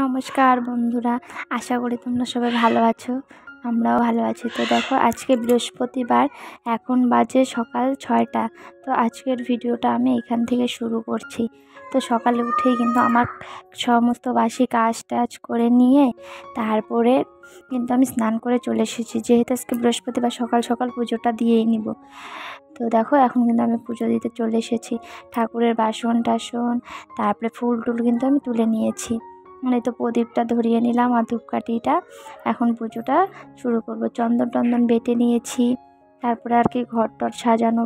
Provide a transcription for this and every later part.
নমস্কার বন্ধুরা, আশা করি তোমরা সবাই ভালো আছো। আমরাও ভালো আছি। তো দেখো, আজকে বৃহস্পতিবার, এখন বাজে সকাল 6টা। তো আজকের ভিডিওটা আমি এখান থেকে শুরু করছি। তো সকালে উঠেই কিন্তু আমার সমস্ত বাসি কাজ টাজ করে নিয়ে তারপরে কিন্তু আমি স্নান করে চলে এসেছি, যেহেতু আজকে বৃহস্পতিবার সকাল সকাল পুজোটা দিয়েই নিব। তো দেখো, এখন কিন্তু আমি পুজো দিতে চলে এসেছি। ঠাকুরের বাসন টাসন, তারপরে ফুল টুল কিন্তু আমি তুলে নিয়েছি। মানে তো প্রদীপটা ধরিয়ে নিলাম আর ধূপকাঠিটা। এখন পুজোটা শুরু করব। চন্দন টন্দন বেটে নিয়েছি, তারপরে আর কি ঘর টর সাজানো।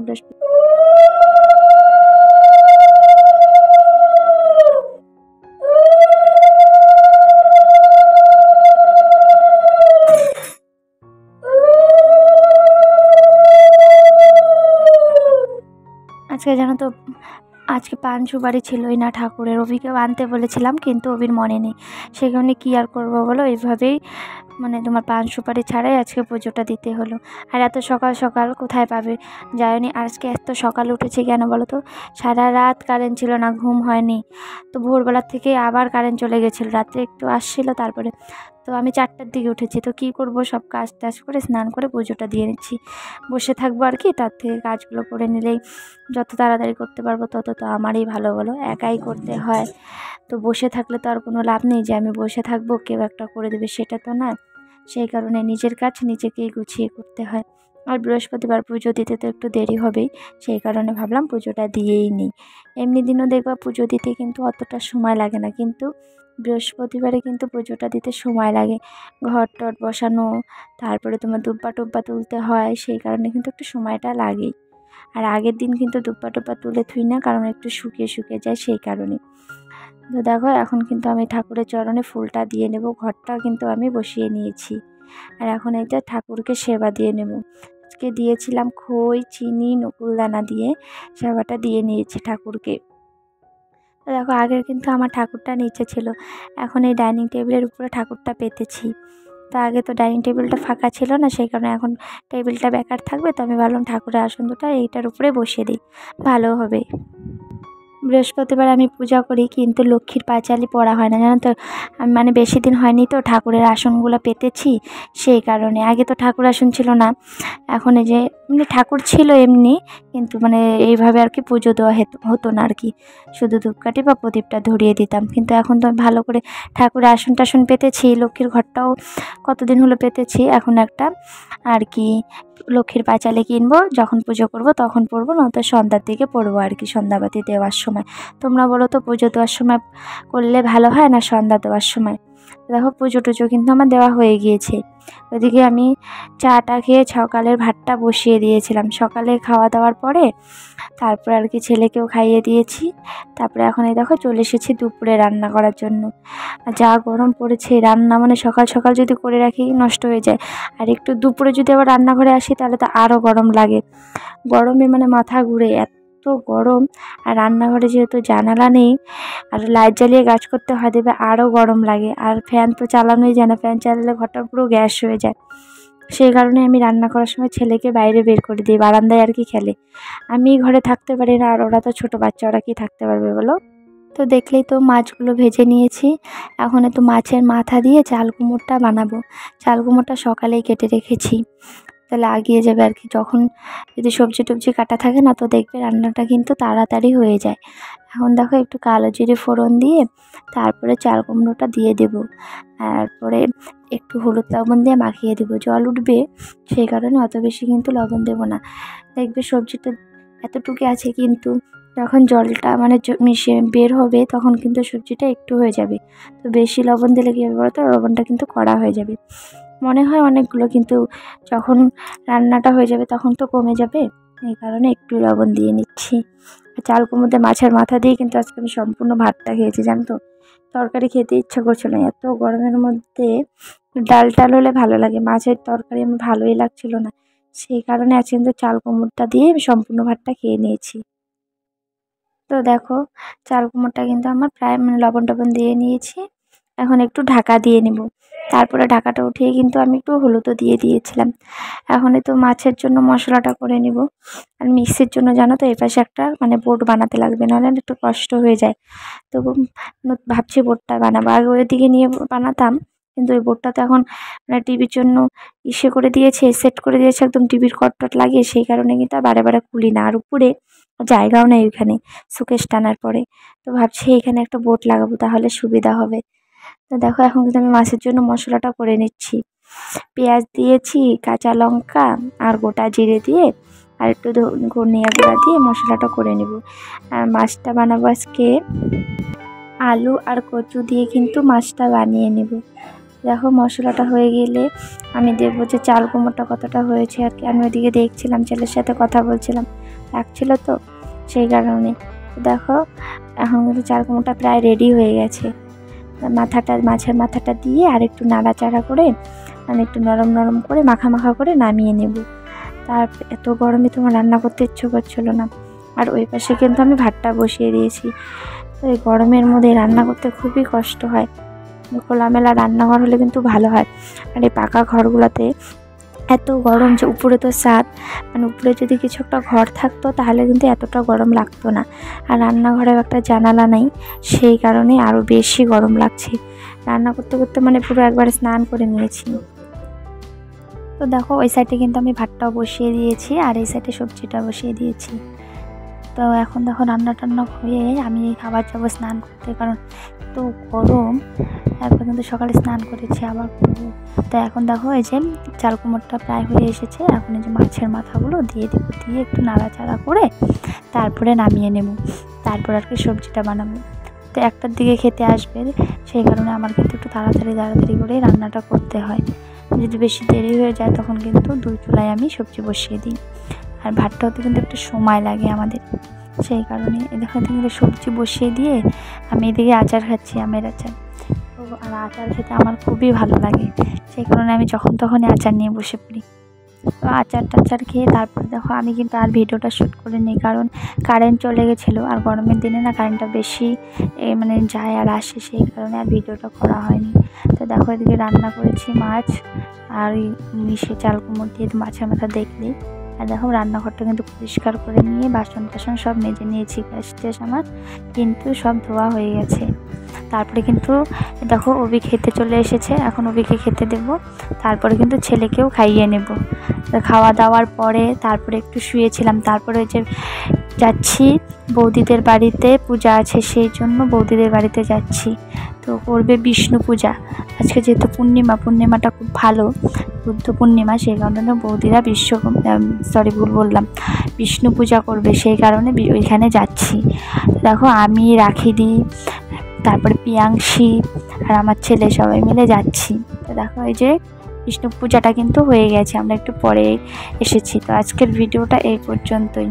আজকে জানো তো, আজকে পান সুপারি ছিলই না ঠাকুরের। অভিকেও আনতে বলেছিলাম, কিন্তু অভির মনে নেই। সেই কারণে কী আর করবো বলো, এইভাবেই মানে তোমার পান সুপারি ছাড়াই আজকে পুজোটা দিতে হলো। আর এত সকাল সকাল কোথায় পাবে, যায়নি। আজকে এত সকাল উঠেছি কেন বলো তো, সারা রাত কারেন্ট ছিল না, ঘুম হয়নি। তো ভোরবেলার থেকে আবার কারেন্ট চলে গেছিলো, রাত্রে একটু আসছিলো। তারপরে তো আমি 4টার দিকে উঠেছি। তো কী করব, সব কাজ টাজ করে স্নান করে পুজোটা দিয়ে নিচ্ছি। বসে থাকবো আর কি, তার থেকে কাজগুলো করে নিলেই যত তাড়াতাড়ি করতে পারবো তত তো আমারই ভালো, বলো। একাই করতে হয়, তো বসে থাকলে তো আর কোনো লাভ নেই যে আমি বসে থাকবো কেউ একটা করে দেবে, সেটা তো না। সেই কারণে নিজের কাজ নিজেকেই গুছিয়ে করতে হয়। আর বৃহস্পতিবার পুজো দিতে তো একটু দেরি হবেই, সেই কারণে ভাবলাম পুজোটা দিয়েই নিই। এমনি দিনও দেখবা পুজো দিতে কিন্তু অতটা সময় লাগে না, কিন্তু বৃহস্পতিবারে কিন্তু পুজোটা দিতে সময় লাগে। ঘর টর বসানো, তারপরে তোমার দুব্বা টুব্বা তুলতে হয়, সেই কারণে কিন্তু একটু সময়টা লাগেই। আর আগের দিন কিন্তু দুব্বা টুব্বা তুলে থুই না, কারণ একটু শুকিয়ে শুকিয়ে যায়, সেই কারণে। তো দেখো, এখন কিন্তু আমি ঠাকুরের চরণে ফুলটা দিয়ে নেব। ঘরটা কিন্তু আমি বসিয়ে নিয়েছি। আর এখন এইটা ঠাকুরকে সেবা দিয়ে নেব। আজকে দিয়েছিলাম খই, চিনি, নকুলদানা দিয়ে সেবাটা দিয়ে নিয়েছি ঠাকুরকে। তো দেখো, আগের কিন্তু আমার ঠাকুরটা নিচে ছিল, এখন এই ডাইনিং টেবিলের উপরে ঠাকুরটা পেতেছি। তো আগে তো ডাইনিং টেবিলটা ফাঁকা ছিল না, সেই কারণে এখন টেবিলটা বেকার থাকবে, তো আমি ভাবলাম ঠাকুরের আসন দুটো এইটার উপরে বসিয়ে দিই, ভালো হবে। বৃহস্পতিবার আমি পূজা করি, কিন্তু লক্ষ্মীর পাঁচালি পড়া হয় না, জানো তো। আমি মানে বেশি দিন হয়নি তো ঠাকুরের আসনগুলো পেতেছি, সেই কারণে। আগে তো ঠাকুর আসন ছিল না, এখন এই যে মানে ঠাকুর ছিল এমনি, কিন্তু মানে এইভাবে আর কি পুজো দেওয়া হতো না আর কি। শুধু ধূপকাঠি বা প্রদীপটা ধরিয়ে দিতাম, কিন্তু এখন তো আমি ভালো করে ঠাকুরের আসন টাসন পেতেছি। লক্ষ্মীর ঘরটাও কতদিন হলো পেতেছি। এখন একটা আর কি লক্ষ্মীর পাঁচালি কিনবো, যখন পুজো করব তখন পরবো, নয়তো সন্ধ্যার দিকে পরবো আর কি, সন্ধ্যাবাতি দেওয়ার সময়। তোমরা বলো তো, পুজো দেওয়ার সময় করলে ভালো হয় না সন্ধ্যা দেওয়ার সময়? দেখো, পুজো টুজো কিন্তু আমার দেওয়া হয়ে গিয়েছে। ওইদিকে আমি চাটা খেয়ে সকালের ভাতটা বসিয়ে দিয়েছিলাম, সকালে খাওয়া দাওয়ার পরে তারপরে আর কি ছেলেকেও খাইয়ে দিয়েছি। তারপরে এখন এই দেখো চলে এসেছি দুপুরে রান্না করার জন্য। আর যা গরম পড়েছে, রান্না মানে সকাল সকাল যদি করে রাখি নষ্ট হয়ে যায়, আর একটু দুপুরে যদি আবার রান্নাঘরে আসি তাহলে তো আরও গরম লাগে। গরমে মানে মাথা ঘুরে, এত গরম। আর রান্নাঘরে যেহেতু জানালা নেই, আর লাইট জ্বালিয়ে কাজ করতে হয়, দেবে আরও গরম লাগে। আর ফ্যান তো চালানোই যায় না, ফ্যান চালালে ঘরটা পুরো গ্যাস হয়ে যায়। সেই কারণে আমি রান্না করার সময় ছেলেকে বাইরে বের করে দিই, বারান্দায় আর কি খেলে। আমি ঘরে থাকতে পারি না, আর ওরা তো ছোটো বাচ্চা, ওরা কি থাকতে পারবে বলো। তো দেখলেই তো, মাছগুলো ভেজে নিয়েছি। এখন একটু মাছের মাথা দিয়ে চাল কুমড়োটা বানাবো। চাল কুমড়োটা সকালেই কেটে রেখেছি, তাহলে আগিয়ে যাবে আর কি। যখন যদি সবজি টবজি কাটা থাকে না, তো দেখবে রান্নাটা কিন্তু তাড়াতাড়ি হয়ে যায়। এখন দেখো, একটু কালো জিরে ফোড়ন দিয়ে তারপরে চাল কুমড়োটা দিয়ে দেবো। তারপরে একটু হলুদ লবণ দিয়ে মাখিয়ে দেবো, জল উঠবে, সেই কারণে অত বেশি কিন্তু লবণ দেবো না। দেখবে সবজিটা এতটুকু আছে, কিন্তু যখন জলটা মানে মিশে বের হবে, তখন কিন্তু সবজিটা একটু হয়ে যাবে। তো বেশি লবণ দিলে কী হবে বলতো, লবণটা কিন্তু কড়া হয়ে যাবে। মনে হয় অনেকগুলো, কিন্তু যখন রান্নাটা হয়ে যাবে তখন তো কমে যাবে। এই কারণে একটু লবণ দিয়ে নিচ্ছি। আর চাল কুমড়োতে মাছের মাথা দিয়ে কিন্তু আজকে আমি সম্পূর্ণ ভাতটা খেয়েছি, জানো তো। তরকারি খেতে ইচ্ছা করছিল না, এত গরমের মধ্যে ডাল টাল হলে ভালো লাগে, মাছের তরকারি আমার ভালোই লাগছিল না। সেই কারণে আজকে কিন্তু চাল কুমড়োটা দিয়ে আমি সম্পূর্ণ ভাতটা খেয়ে নিয়েছি। তো দেখো, চাল কুমড়োটা কিন্তু আমার প্রায় মানে লবণ টবণ দিয়ে নিয়েছি। এখন একটু ঢাকা দিয়ে নিব, তারপরে ঢাকাটা উঠিয়ে কিন্তু আমি একটু হলুদও দিয়ে দিয়েছিলাম। এখন তো মাছের জন্য মশলাটা করে নিব। আর মিক্সির জন্য জানো তো এপাশে একটা মানে বোট বানাতে লাগবে, নাহলে একটু কষ্ট হয়ে যায়। তো ভাবছি বোটটা বানাবো। আগে ওইদিকে নিয়ে বানাতাম, কিন্তু ওই বোটটা তো এখন মানে টিভির জন্য করে দিয়েছে, সেট করে দিয়েছে একদম টিভির কটটট লাগিয়ে, সেই কারণে কিন্তু আর বারে বারে খুলি না। আর উপরে জায়গাও নেই ওইখানে সুকেশ টানার পরে। তো ভাবছি এখানে একটা বোট লাগাবো, তাহলে সুবিধা হবে। তো দেখো এখন কিন্তু আমি মাছের জন্য মশলাটা করে নিচ্ছি। পেঁয়াজ দিয়েছি, কাঁচা লঙ্কা আর গোটা জিরে দিয়ে আর একটু ধনিয়া গুঁড়া দিয়ে মশলাটা করে নেব। আর মাছটা বানাবো আজকে আলু আর কচু দিয়ে কিন্তু মাছটা বানিয়ে নেব। দেখো মশলাটা হয়ে গেলে আমি দেখবো যে চাল কুমড়োটা কতটা হয়েছে আর কি। আমি ওইদিকে দেখছিলাম, ছেলের সাথে কথা বলছিলাম, ডাকছিল তো সেই কারণে। দেখো এখন কিন্তু চাল কুমড়োটা প্রায় রেডি হয়ে গেছে। মাছের মাথাটা দিয়ে আর একটু নাড়াচাড়া করে মানে একটু নরম নরম করে মাখা মাখা করে নামিয়ে নেব। তার এত গরমে তোমার রান্না করতে ইচ্ছে করছিল না। আর ওই পাশে কিন্তু আমি ভাতটা বসিয়ে দিয়েছি। তো এই গরমের মধ্যে রান্না করতে খুবই কষ্ট হয়। খোলামেলা রান্নাঘর হলে কিন্তু ভালো হয়। আর এই পাকা ঘরগুলোতে এত গরম যে উপরে তো ছাদ, মানে উপরে যদি কিছু একটা ঘর থাকতো তাহলে কিন্তু এতটা গরম লাগতো না। আর রান্নাঘরেও একটা জানালা নেই, সেই কারণে আরও বেশি গরম লাগছে। রান্না করতে করতে মানে পুরো একবারে স্নান করে নিয়েছি। তো দেখো ওই সাইডে কিন্তু আমি ভাতটাও বসিয়ে দিয়েছি আর এই সাইডে সবজিটা বসিয়ে দিয়েছি। তো এখন দেখো রান্না টান্না হয়ে আমি আবার যাবো স্নান করতে, কারণ তো গরম। তারপর কিন্তু সকালে স্নান করেছি, আবার করবো। তো এখন দেখো এই যে চাল কুমড়োটা প্রায় হয়ে এসেছে। এখন এই যে মাছের মাথাগুলো দিয়ে দেবো, দিয়ে একটু নাড়াচাড়া করে তারপরে নামিয়ে নেব। তারপর আর কি সবজিটা বানাবো। তো একটার দিকে খেতে আসবে, সেই কারণে আমার কিন্তু একটু তাড়াতাড়ি করেই রান্নাটা করতে হয়। যদি বেশি দেরি হয়ে যায় তখন কিন্তু দুই চুলায় আমি সবজি বসিয়ে দিই। আর ভাতটা হতে কিন্তু একটু সময় লাগে আমাদের, সেই কারণে দেখো কিন্তু সবজি বসিয়ে দিয়ে আমি এদিকে আচার খাচ্ছি, আমের আচার। তো আর আচার খেতে আমার খুবই ভালো লাগে, সেই কারণে আমি যখন তখনই আচার নিয়ে বসে পড়ি। তো আচার টাচার খেয়ে তারপর দেখো আমি কিন্তু আর ভিডিওটা শ্যুট করে নিই, কারণ কারেন্ট চলে গেছিলো। আর গরমের দিনে না কারেন্টটা বেশি মানে যায় আর আসে, সেই কারণে আর ভিডিওটা করা হয়নি। তো দেখো এদিকে রান্না করেছি মাছ আর মিশে চাল কুমড়ো দিয়ে মাছের মাথা দেখলেই। আর দেখো রান্নাঘরটা কিন্তু পরিষ্কার করে নিয়ে বাসন টাসন সব মেজে নিয়েছি, গ্যাস ট্যাস আমার কিন্তু সব ধোয়া হয়ে গেছে। তারপরে কিন্তু দেখো অভি খেতে চলে এসেছে, এখন অভিকে খেতে দেব, তারপরে কিন্তু ছেলেকেও খাইয়ে নেব। তো খাওয়া দাওয়ার পরে তারপরে একটু শুয়েছিলাম। তারপরে যে যাচ্ছি বৌদিদের বাড়িতে, পূজা আছে সেই জন্য বৌদিদের বাড়িতে যাচ্ছি। তো করবে বিষ্ণু পূজা আজকে, যেহেতু পূর্ণিমাটা খুব ভালো, বুদ্ধ পূর্ণিমা, সেই কারণে বৌদিরা ভুল বললাম, বিষ্ণু পূজা করবে, সেই কারণে ওইখানে যাচ্ছি। দেখো আমি রাখিদি, তারপরে পিয়াংশি আর আমার ছেলে সবাই মিলে যাচ্ছি। তো দেখো এই যে বিষ্ণু পূজাটা কিন্তু হয়ে গেছে, আমরা একটু পরে এসেছি। তো আজকের ভিডিওটা এই পর্যন্তই।